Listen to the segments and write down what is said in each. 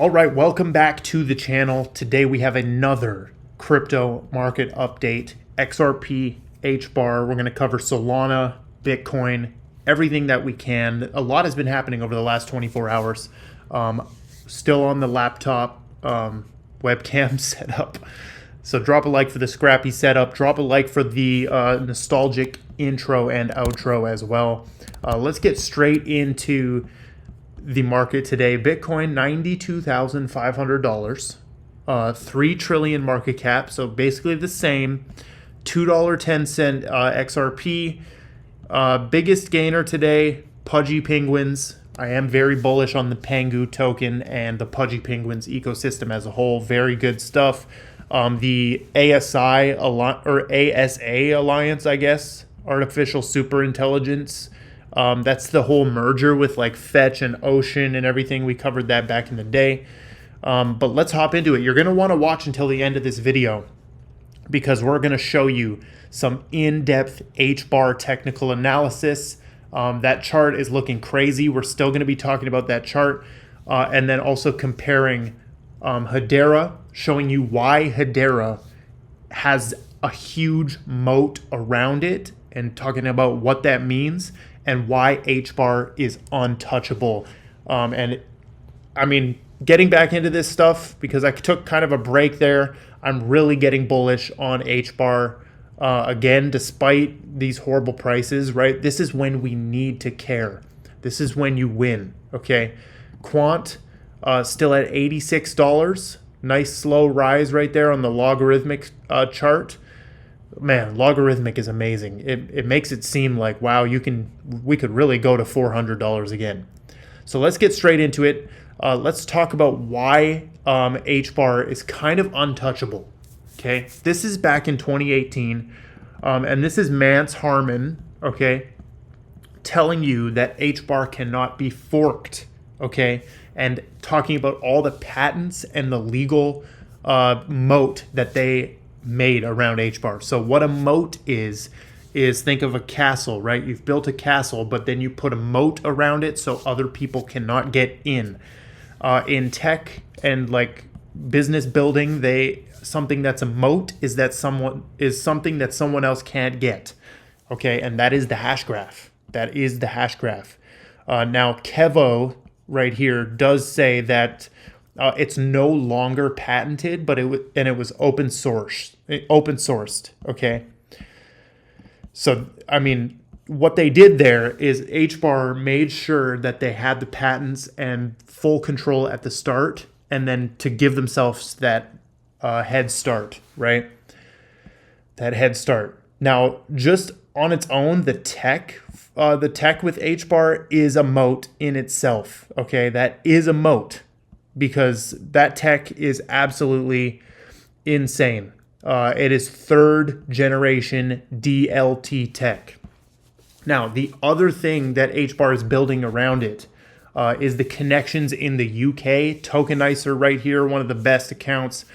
All right, welcome back to the channel. Today we have another crypto market update, XRP, HBAR. We're going to cover Solana, Bitcoin, everything that we can. A lot has been happening over the last 24 hours. Still on the laptop webcam setup. So drop a like for the scrappy setup. Drop a like for the nostalgic intro and outro as well. Let's get straight into the market today. Bitcoin, $92,500, 3 trillion market cap, so basically the same. $2.10 XRP. Biggest gainer today, Pudgy Penguins. I am very bullish on the Pengu token and the Pudgy Penguins ecosystem as a whole. Very good stuff. The ASA Alliance, I guess, Artificial Superintelligence. That's the whole merger with like Fetch and Ocean and everything. We covered that back in the day. But let's hop into it. You're going to want to watch until the end of this video because we're going to show you some in-depth HBAR technical analysis. That chart is looking crazy. We're still going to be talking about that chart. And then also comparing Hedera, showing you why Hedera has a huge moat around it and talking about what that means and why HBAR is untouchable. And I mean, getting back into this stuff because I took kind of a break there. I'm really getting bullish on HBAR again, despite these horrible prices, right? This is when we need to care. This is when you win, okay? Quant still at $86. Nice slow rise right there on the logarithmic chart. Man, logarithmic is amazing. It makes it seem like, wow, we could really go to $400 again. So let's get straight into it. Let's talk about why HBAR is kind of untouchable. Okay, this is back in 2018, and this is Mance Harmon, okay, telling you that HBAR cannot be forked, okay, and talking about all the patents and the legal moat that they made around HBAR. So what a moat is think of a castle, right? You've built a castle, but then you put a moat around it so other people cannot get in. In tech and like business building, something that's a moat is something that someone else can't get. Okay, and that is the hash graph. That is the hash graph. Now Kevo right here does say that it's no longer patented, but it was open sourced. Okay. So I mean, what they did there is HBAR made sure that they had the patents and full control at the start, and then to give themselves that head start, right? That head start. Now, just on its own, the tech with HBAR is a moat in itself. Okay, that is a moat because that tech is absolutely insane. It is third generation DLT tech. Now, the other thing that HBAR is building around it is the connections in the UK. Tokenizer right here, one of the best accounts.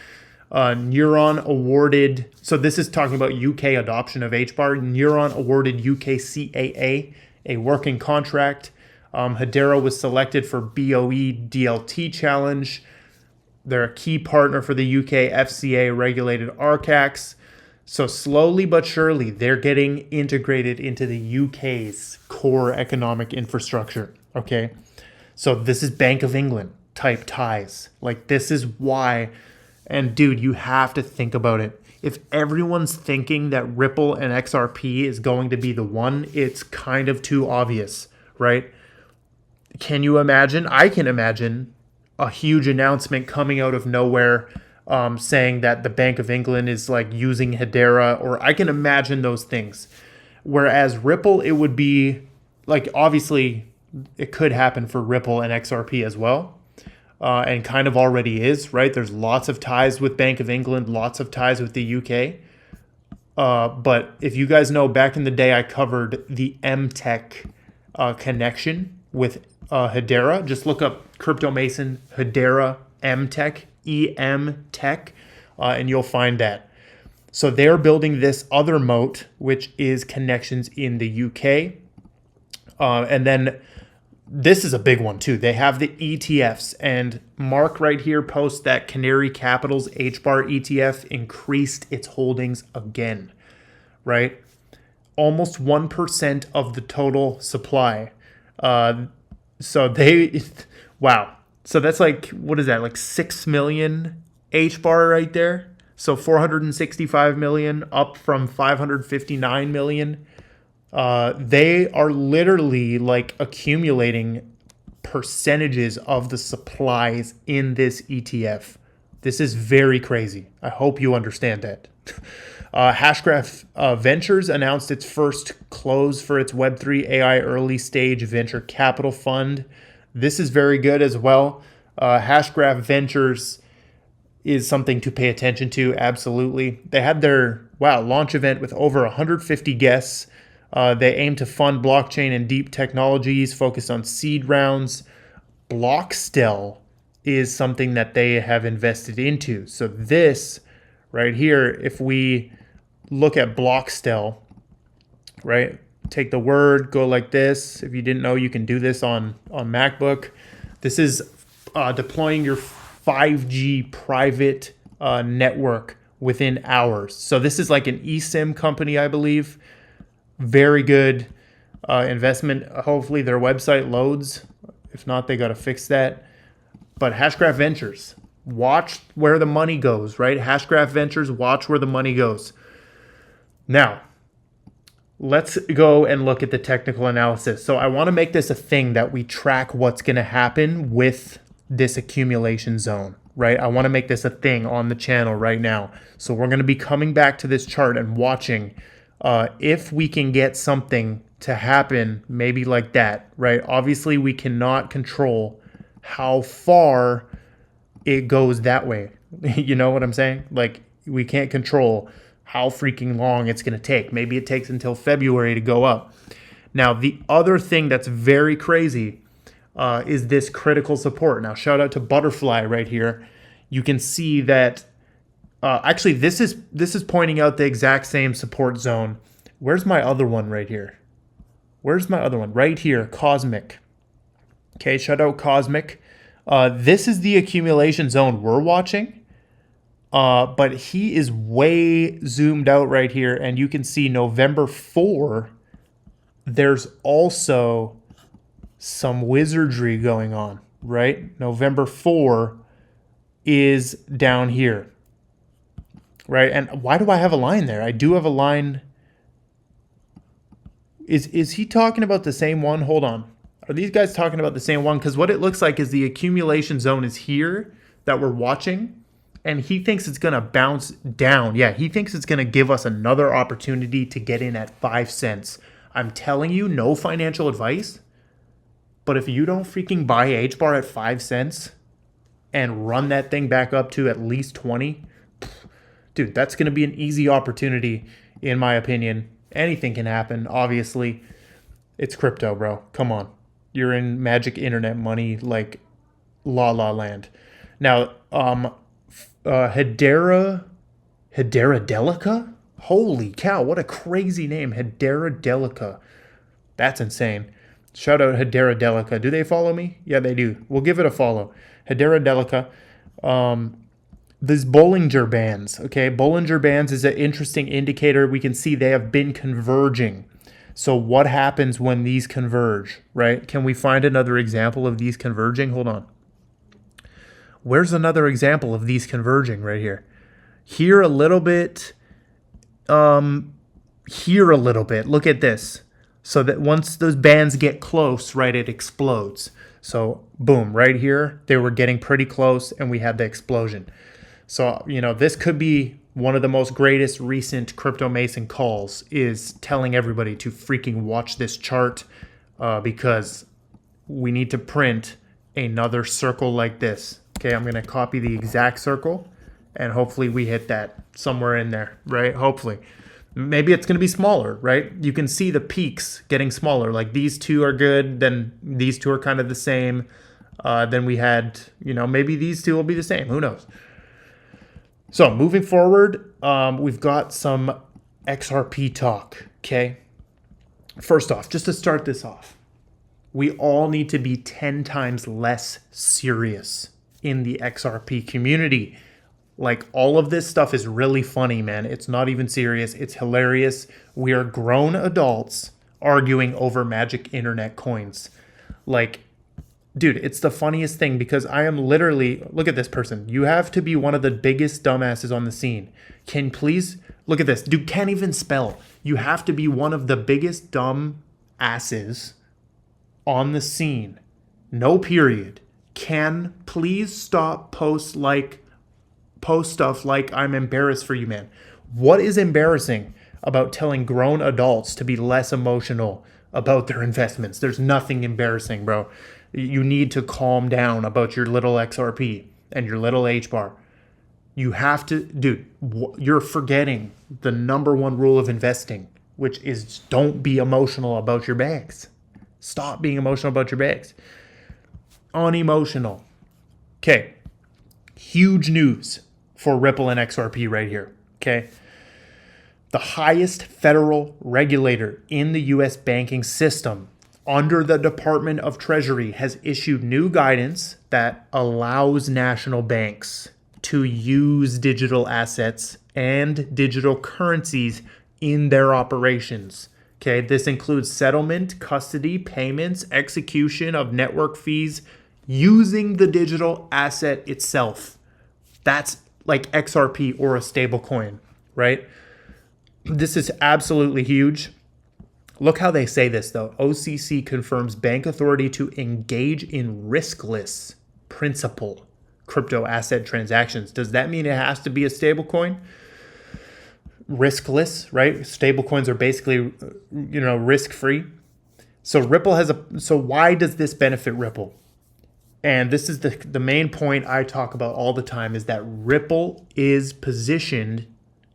Neuron awarded, so this is talking about UK adoption of HBAR. Neuron awarded UK CAA a working contract. Hedera was selected for BOE DLT challenge. They're a key partner for the UK FCA regulated RCAX. So slowly but surely, they're getting integrated into the UK's core economic infrastructure, okay? So this is Bank of England type ties. Like this is why, and dude, you have to think about it. If everyone's thinking that Ripple and XRP is going to be the one, it's kind of too obvious, right? Can you imagine? I can imagine a huge announcement coming out of nowhere saying that the Bank of England is like using Hedera, or I can imagine those things. Whereas Ripple, it would be like, obviously it could happen for Ripple and XRP as well. And kind of already is, right? There's lots of ties with Bank of England, lots of ties with the UK. But if you guys know, back in the day, I covered the MTech connection with Hedera. Just look up Crypto Mason, Hedera, MTech, EM Tech, and you'll find that. So they're building this other moat, which is connections in the UK. And then this is a big one too. They have the ETFs, and Mark right here posts that Canary Capital's HBAR ETF increased its holdings again, right? Almost 1% of the total supply. So they, wow. So that's like, what is that? Like 6 million HBAR right there. So 465 million up from 559 million. They are literally like accumulating percentages of the supplies in this ETF. This is very crazy. I hope you understand that. Hashgraph Ventures announced its first close for its Web3 AI early stage venture capital fund. This is very good as well. Hashgraph Ventures is something to pay attention to. Absolutely. They had their launch event with over 150 guests. They aim to fund blockchain and deep technologies focused on seed rounds. Blockstel is something that they have invested into. So this right here, if we look at Blockstel, right, take the word, go like this. If you didn't know, you can do this on MacBook. This is deploying your 5G private network within hours. So this is like an eSIM company, I believe. Very good investment. Hopefully their website loads. If not, they got to fix that. But Hashgraph Ventures, watch where the money goes, right? Hashgraph Ventures, watch where the money goes. Now, let's go and look at the technical analysis. So I want to make this a thing that we track what's going to happen with this accumulation zone, right? I want to make this a thing on the channel right now. So we're going to be coming back to this chart and watching if we can get something to happen, maybe like that, right? Obviously, we cannot control how far it goes that way. You know what I'm saying? Like, we can't control how freaking long it's going to take. Maybe it takes until February to go up. Now, the other thing that's very crazy is this critical support. Now, shout out to Butterfly right here. You can see that actually this is pointing out the exact same support zone. Where's my other one right here? Where's my other one? Right here, Cosmic. Okay, shout out Cosmic. This is the accumulation zone we're watching. But he is way zoomed out right here, and you can see November 4, there's also some wizardry going on, right? November 4 is down here, right? And why do I have a line there? I do have a line. Is he talking about the same one? Hold on. Are these guys talking about the same one? Because what it looks like is the accumulation zone is here that we're watching. And he thinks it's going to bounce down. Yeah, he thinks it's going to give us another opportunity to get in at 5 cents. I'm telling you, no financial advice. But if you don't freaking buy HBAR at 5 cents and run that thing back up to at least 20, dude, that's going to be an easy opportunity, in my opinion. Anything can happen, obviously. It's crypto, bro. Come on. You're in magic internet money like La La Land. Now, Hedera Delica? Holy cow, what a crazy name. Hedera Delica. That's insane. Shout out Hedera Delica. Do they follow me? Yeah, they do. We'll give it a follow. Hedera Delica. These Bollinger Bands. Okay, Bollinger Bands is an interesting indicator. We can see they have been converging. So what happens when these converge, right? Can we find another example of these converging? Hold on. Where's another example of these converging right here? Here a little bit. Here a little bit. Look at this. So that once those bands get close, right, it explodes. So boom, right here, they were getting pretty close and we had the explosion. So, you know, this could be one of the most greatest recent Crypto Mason calls, is telling everybody to freaking watch this chart because we need to print another circle like this. Okay, I'm going to copy the exact circle and hopefully we hit that somewhere in there, right? Hopefully. Maybe it's going to be smaller, right? You can see the peaks getting smaller. Like these two are good, then these two are kind of the same. Then we had, you know, maybe these two will be the same. Who knows? So moving forward, we've got some XRP talk, okay? First off, just to start this off, We all need to be 10 times less serious in the XRP community. Like, all of this stuff is really funny, man. It's not even serious. It's hilarious. We are grown adults arguing over magic internet coins. Like, dude, it's the funniest thing because I am literally, look at this person. You have to be one of the biggest dumbasses on the scene. Can please look at this. Dude can't even spell. You have to be one of the biggest dumb asses on the scene. No period. Can please stop post stuff like I'm embarrassed for you, man. What is embarrassing about telling grown adults to be less emotional about their investments? There's nothing embarrassing, bro. You need to calm down about your little XRP and your little HBAR. You have to, dude, you're forgetting the number one rule of investing, which is don't be emotional about your bags. Stop being emotional about your bags. Unemotional. Okay. Huge news for Ripple and XRP right here. Okay. The highest federal regulator in the US banking system under the Department of Treasury has issued new guidance that allows national banks to use digital assets and digital currencies in their operations. Okay, this includes settlement, custody, payments, execution of network fees using the digital asset itself. That's like XRP or a stablecoin, right? This is absolutely huge. Look how they say this, though. OCC confirms bank authority to engage in riskless principal crypto asset transactions. Does that mean it has to be a stablecoin? Riskless, right? Stablecoins are basically, risk-free. So why does this benefit Ripple? And this is the main point I talk about all the time, is that Ripple is positioned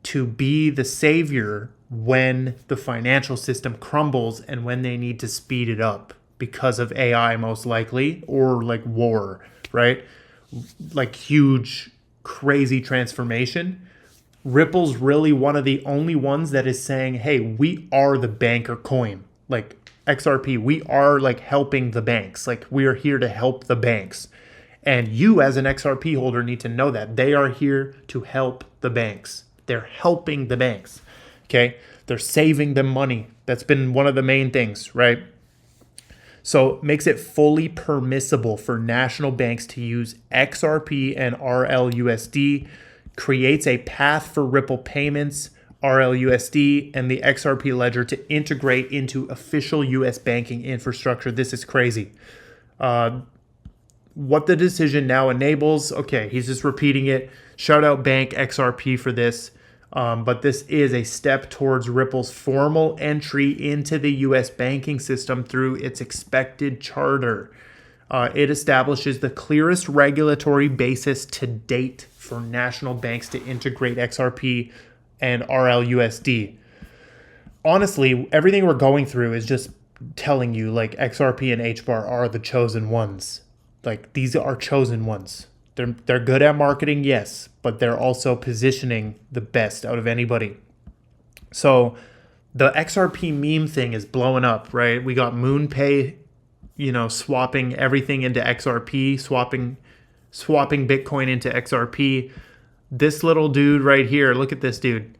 to be the savior when the financial system crumbles and when they need to speed it up because of AI, most likely, or like war, right? Like huge, crazy transformation. Ripple's really one of the only ones that is saying, hey, we are the banker coin. Like XRP, we are like helping the banks. Like, we are here to help the banks. And you as an XRP holder need to know that they are here to help the banks. They're helping the banks. Okay. They're saving them money. That's been one of the main things, right? So it makes it fully permissible for national banks to use XRP and RLUSD, creates a path for Ripple payments, RLUSD, and the XRP ledger to integrate into official US banking infrastructure. This is crazy. What the decision now enables, okay, he's just repeating it. Shout out Bank XRP for this. But this is a step towards Ripple's formal entry into the US banking system through its expected charter. It establishes the clearest regulatory basis to date for national banks to integrate XRP and RLUSD. Honestly, everything we're going through is just telling you like XRP and HBAR are the chosen ones. Like, these are chosen ones. They're good at marketing, yes, but they're also positioning the best out of anybody. So the XRP meme thing is blowing up, right? We got MoonPay, swapping everything into XRP, swapping Bitcoin into XRP. This little dude right here, look at this dude.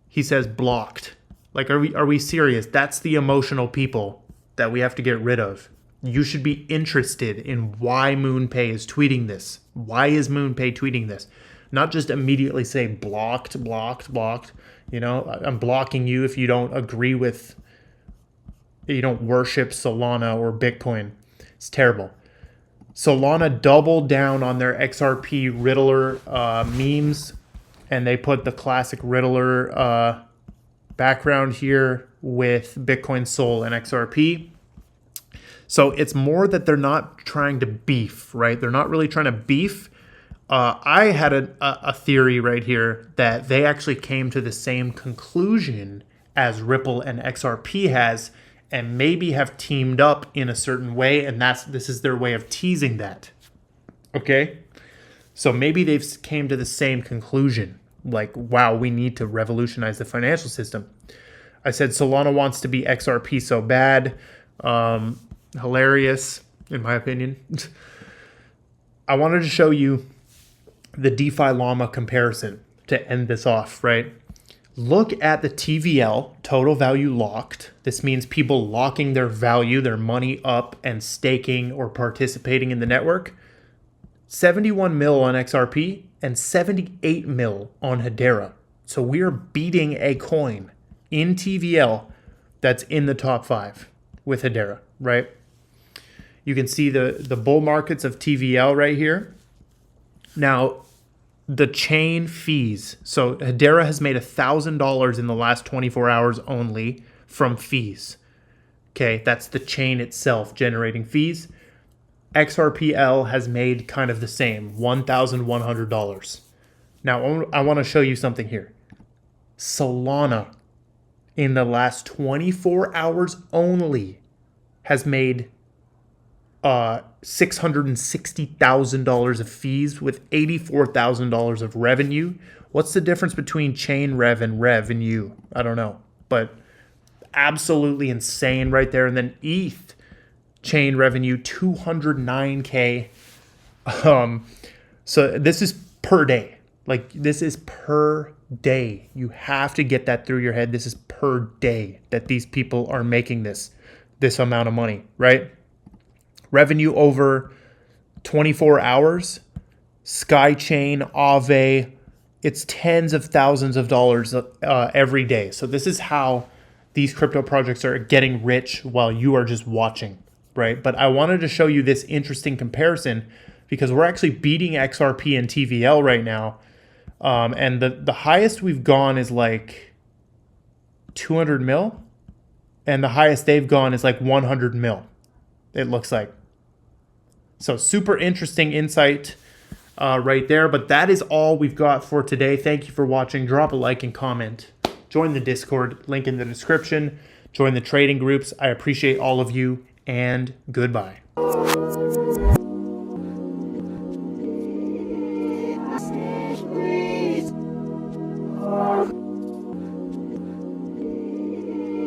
He says blocked. Like, are we serious? That's the emotional people that we have to get rid of. You should be interested in why MoonPay is tweeting this. Why is MoonPay tweeting this? Not just immediately say blocked. I'm blocking you if you don't agree with, you don't worship Solana or Bitcoin. It's terrible. Solana doubled down on their XRP Riddler memes, and they put the classic Riddler background here with Bitcoin Sol and XRP. So it's more that they're not trying to beef, right? They're not really trying to beef. I had a theory right here that they actually came to the same conclusion as Ripple and XRP has, and maybe have teamed up in a certain way, and this is their way of teasing that. Okay? So maybe they've came to the same conclusion. Like, wow, we need to revolutionize the financial system. I said Solana wants to be XRP so bad. hilarious, in my opinion. I wanted to show you the DeFi Llama comparison to end this off, right? Look at the TVL, total value locked. This means people locking their value, their money up and staking or participating in the network. 71 mil on XRP and 78 mil on Hedera. So we are beating a coin in TVL that's in the top 5 with Hedera, right? You can see the bull markets of TVL right here. Now, the chain fees. So Hedera has made $1,000 in the last 24 hours only from fees. Okay, that's the chain itself generating fees. XRPL has made kind of the same, $1,100. Now, I want to show you something here. Solana, in the last 24 hours only, has made $660,000 of fees with $84,000 of revenue. What's the difference between chain rev and revenue? I don't know, but absolutely insane right there. And then ETH chain revenue, 209K. So this is per day. Like, this is per day. You have to get that through your head. This is per day that these people are making this amount of money, right? Revenue over 24 hours, Skychain, Aave, it's tens of thousands of dollars every day. So this is how these crypto projects are getting rich while you are just watching, right? But I wanted to show you this interesting comparison because we're actually beating XRP and TVL right now. And the highest we've gone is like 200 mil, and the highest they've gone is like 100 mil, it looks like. So super interesting insight right there. But that is all we've got for today. Thank you for watching. Drop a like and comment. Join the Discord, link in the description. Join the trading groups. I appreciate all of you, and goodbye.